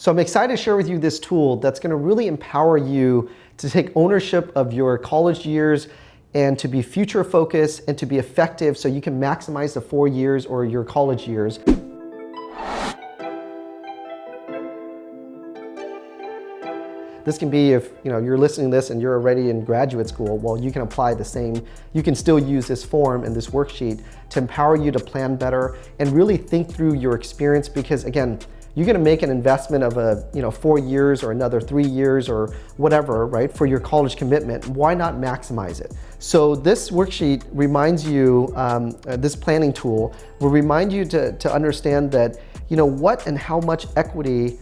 So I'm excited to share with you this tool that's going to really empower you to take ownership of your college years and to be future focused and to be effective so you can maximize the 4 years or your college years. This can be if you're listening to this and you're already in graduate school, well, you can apply the same. You can still use this form and this worksheet to empower you to plan better and really think through your experience, because again, you're gonna make an investment of 4 years or another 3 years or whatever, right, for your college commitment. Why not maximize it? So this worksheet reminds you, this planning tool will remind you to understand that, what and how much equity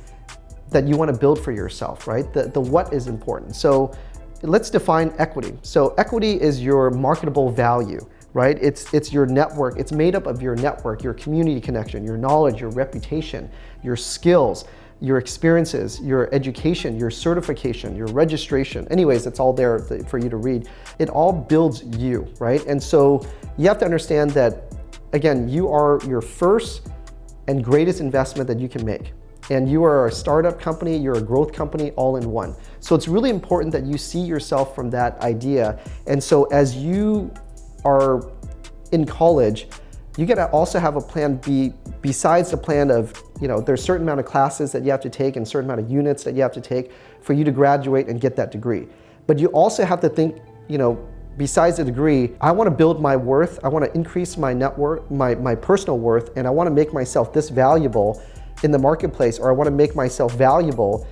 that you want to build for yourself, right? The what is important. So let's define equity. So equity is your marketable value, right? It's your network. It's made up of your network, your community connection, your knowledge, your reputation, your skills, your experiences, your education, your certification, your registration. Anyways, it's all there for you to read. It all builds you, right? And so you have to understand that, again, you are your first and greatest investment that you can make. And you are a startup company, you're a growth company, all in one. So it's really important that you see yourself from that idea. And so as you are in college, you gotta also have a plan B, besides the plan of, there's a certain amount of classes that you have to take and a certain amount of units that you have to take for you to graduate and get that degree. But you also have to think, besides the degree, I wanna build my worth, I wanna increase my net worth, my personal worth, and I wanna make myself this valuable in the marketplace, or I want to make myself valuable.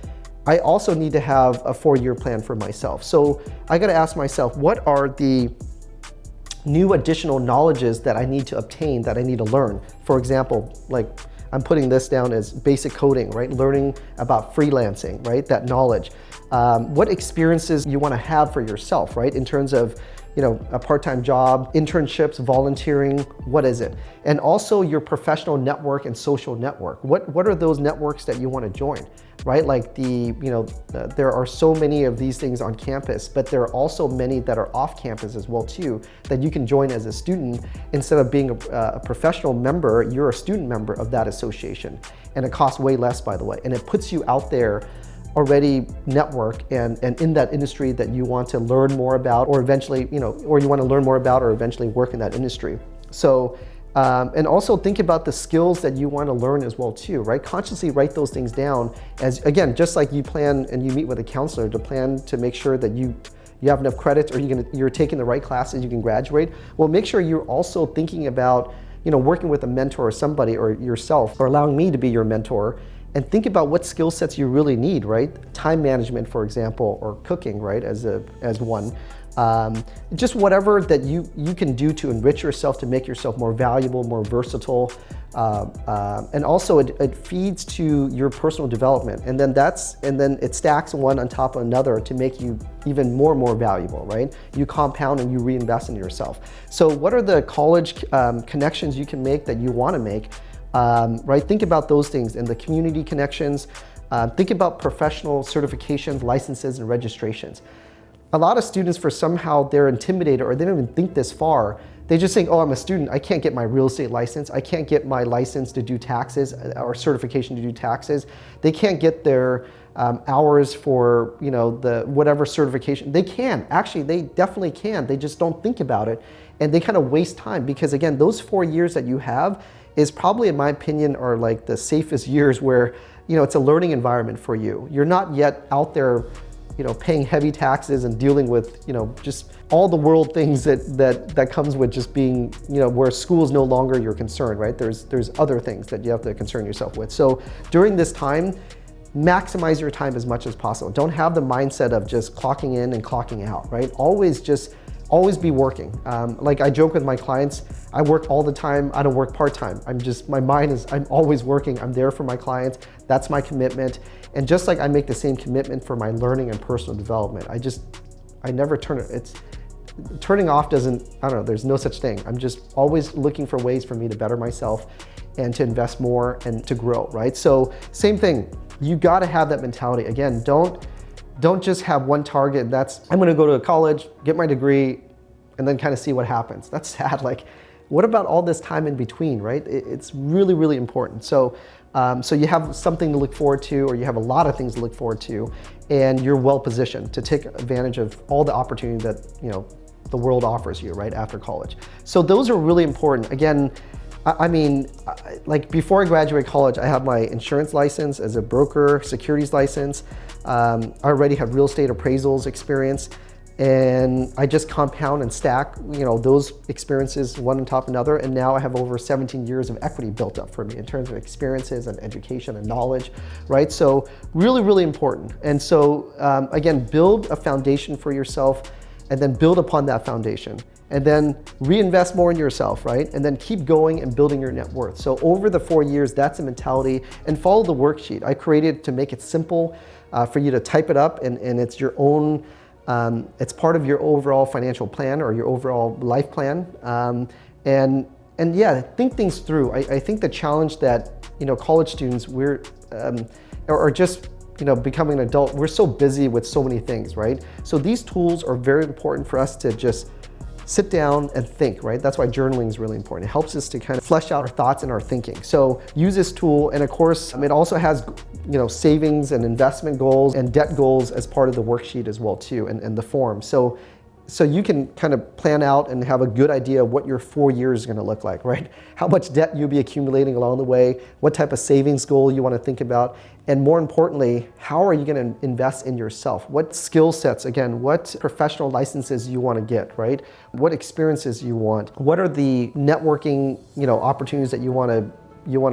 I also need to have a 4-year plan for myself. So I got to ask myself, what are the new additional knowledges that I need to obtain, that I need to learn? For example, like I'm putting this down as basic coding, right? Learning about freelancing, right? That knowledge. What experiences you want to have for yourself, right? In terms of a part-time job, internships, volunteering, what is it? And also your professional network and social network. What are those networks that you want to join, right? Like there are so many of these things on campus, but there are also many that are off campus as well too, that you can join as a student. Instead of being a professional member, you're a student member of that association. And it costs way less, by the way. And it puts you out there already network and in that industry that you want to learn more about, or eventually, or you want to learn more about or eventually work in that industry. So, and also think about the skills that you want to learn as well too, right? Consciously write those things down as, again, just like you plan and you meet with a counselor to plan to make sure that you have enough credits or you're taking the right classes, you can graduate. Well, make sure you're also thinking about, working with a mentor or somebody or yourself, or allowing me to be your mentor. And think about what skill sets you really need, right? Time management, for example, or cooking, right, as one. Just whatever that you can do to enrich yourself, to make yourself more valuable, more versatile. And also it feeds to your personal development. And then it stacks one on top of another to make you even more valuable, right? You compound and you reinvest in yourself. So what are the college connections you can make that you wanna make? Right, think about those things and the community connections. Think about professional certifications, licenses, and registrations. A lot of students, somehow they're intimidated or they don't even think this far. They just think, oh, I'm a student, I can't get my real estate license, I can't get my license to do taxes or certification to do taxes. They can't get their hours for the whatever certification. They can, actually, they definitely can. They just don't think about it, and they kind of waste time, because again, those 4 years that you have is probably, in my opinion, are like the safest years where, it's a learning environment for you. You're not yet out there, paying heavy taxes and dealing with, just all the world things that comes with just being, where school is no longer your concern, right? There's other things that you have to concern yourself with. So during this time, maximize your time as much as possible. Don't have the mindset of just clocking in and clocking out, right? Always be working. Like I joke with my clients, I work all the time, I don't work part-time. I'm always working, I'm there for my clients, that's my commitment. And just like I make the same commitment for my learning and personal development, I never turn it, turning off doesn't, I don't know, there's no such thing. I'm just always looking for ways for me to better myself and to invest more and to grow, right? So same thing, you gotta have that mentality. Again, don't just have one target. That's, I'm gonna go to college, get my degree, and then kind of see what happens. That's sad. Like, what about all this time in between, right? It's really, really important. So So you have something to look forward to, or you have a lot of things to look forward to, and you're well positioned to take advantage of all the opportunity that the world offers you right after college. So those are really important. Again, I mean, like before I graduated college, I have my insurance license as a broker, securities license. I already have real estate appraisals experience, and I just compound and stack, those experiences one on top of another. And now I have over 17 years of equity built up for me in terms of experiences and education and knowledge, right? So really, really important. And so again, build a foundation for yourself, and then build upon that foundation, and then reinvest more in yourself, right? And then keep going and building your net worth. So over the 4 years, that's the mentality, and follow the worksheet. I created to make it simple for you to type it up, and it's your own, it's part of your overall financial plan or your overall life plan. And yeah, think things through. I think the challenge that, college students, or just becoming an adult, we're so busy with so many things, right? So these tools are very important for us to just sit down and think, right? That's why journaling is really important. It helps us to kind of flesh out our thoughts and our thinking. So use this tool, and of course, it also has, savings and investment goals and debt goals as part of the worksheet as well too, and the form. So you can kind of plan out and have a good idea of what your 4 years is going to look like, right? How much debt you'll be accumulating along the way, what type of savings goal you want to think about, and more importantly, how are you going to invest in yourself? What skill sets, again, what professional licenses you want to get, right? What experiences you want? What are the networking, opportunities that you want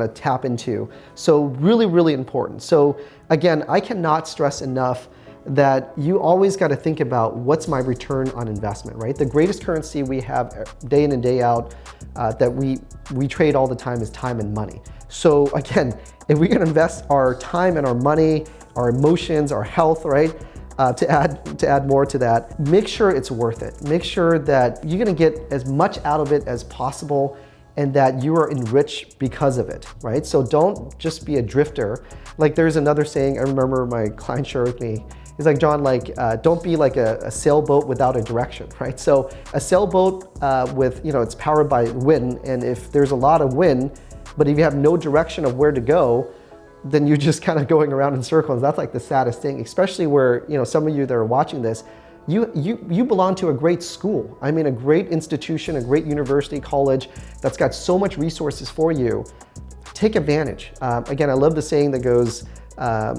to tap into? So really, really important. So again, I cannot stress enough that you always got to think about what's my return on investment, right? The greatest currency we have day in and day out that we trade all the time is time and money. So again, if we can invest our time and our money, our emotions, our health, right? To add more to that, make sure it's worth it. Make sure that you're gonna get as much out of it as possible, and that you are enriched because of it, right? So don't just be a drifter. Like there's another saying I remember my client shared with me. He's like, John, don't be like a sailboat without a direction, right? So a sailboat with, it's powered by wind, and if there's a lot of wind, but if you have no direction of where to go, then you're just kind of going around in circles. That's like the saddest thing, especially where, some of you that are watching this, you belong to a great school. I mean, a great institution, a great university, college that's got so much resources for you. Take advantage. Again, I love the saying that goes,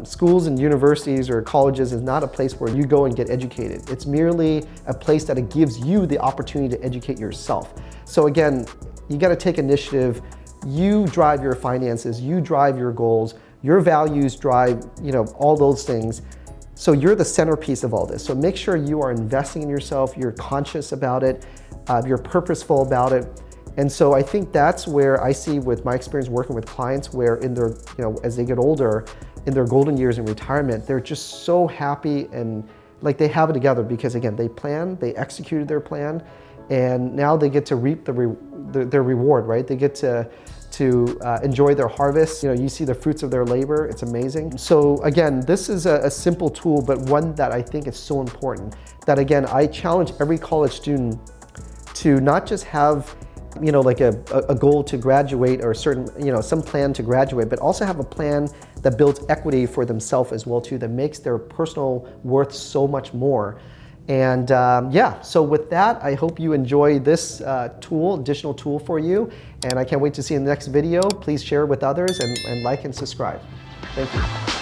schools and universities or colleges is not a place where you go and get educated. It's merely a place that it gives you the opportunity to educate yourself. So again, you got to take initiative. You drive your finances, you drive your goals, your values drive, all those things. So you're the centerpiece of all this. So make sure you are investing in yourself, you're conscious about it, you're purposeful about it. And so I think that's where I see with my experience working with clients where in their, as they get older, in their golden years in retirement, they're just so happy and like they have it together because again, they planned, they executed their plan, and now they get to reap their reward, right? They get to enjoy their harvest. You see the fruits of their labor. It's amazing. So again, this is a simple tool, but one that I think is so important that again, I challenge every college student to not just have like a goal to graduate or a certain, some plan to graduate, but also have a plan that builds equity for themselves as well too, that makes their personal worth so much more. And yeah, so with that, I hope you enjoy this additional tool for you. And I can't wait to see you in the next video. Please share it with others and like and subscribe. Thank you.